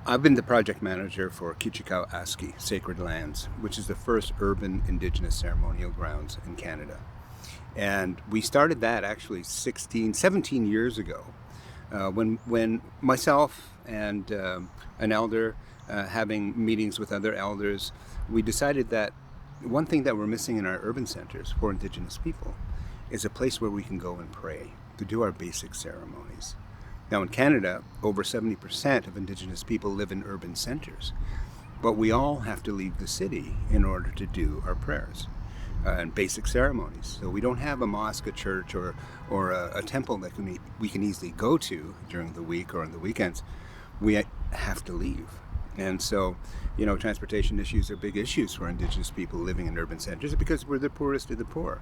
I've been the project manager for Kihcihkaw Askî, Sacred Lands, which is the first urban Indigenous ceremonial grounds in Canada. And we started that actually 17 years ago, when myself and an elder, having meetings with other elders, we decided that one thing that we're missing in our urban centers for Indigenous people is a place where we can go and pray, to do our basic ceremonies. Now in Canada, over 70% of Indigenous people live in urban centers, but we all have to leave the city in order to do our prayers and basic ceremonies. So we don't have a mosque, a church, or a temple that we can easily go to during the week or on the weekends. We have to leave. And so, transportation issues are big issues for Indigenous people living in urban centers because we're the poorest of the poor.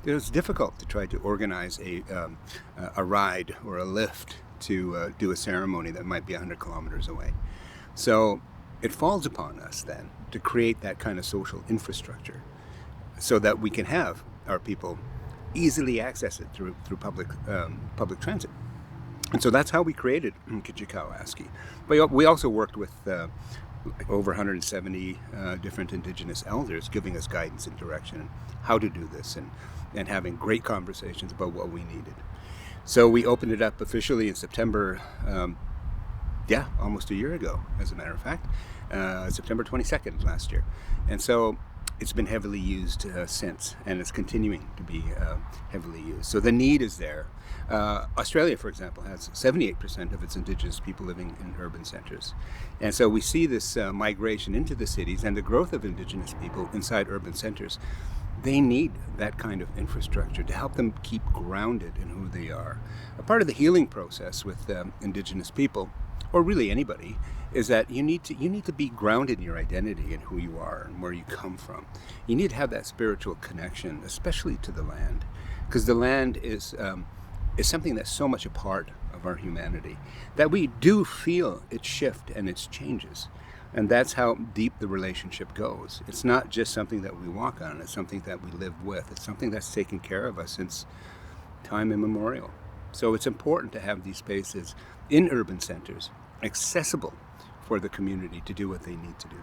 It's difficult to try to organize a ride or a lift to do a ceremony that might be 100 kilometers away. So it falls upon us then to create that kind of social infrastructure so that we can have our people easily access it through public transit. And so that's how we created Kihcihkaw Askî. But we also worked with over 170 different Indigenous elders giving us guidance and direction on how to do this and having great conversations about what we needed. So we opened it up officially in September, almost a year ago, as a matter of fact, September 22nd last year. And so it's been heavily used since, and it's continuing to be heavily used. So the need is there. Australia, for example, has 78% of its Indigenous people living in urban centers. And so we see this migration into the cities and the growth of Indigenous people inside urban centers. They need that kind of infrastructure to help them keep grounded in who they are. A part of the healing process with Indigenous people, or really anybody, is that you need to be grounded in your identity and who you are and where you come from. You need to have that spiritual connection, especially to the land, because the land is something that's so much a part of our humanity that we do feel its shift and its changes. And that's how deep the relationship goes. It's not just something that we walk on, it's something that we live with. It's something that's taken care of us since time immemorial. So it's important to have these spaces in urban centers accessible for the community to do what they need to do.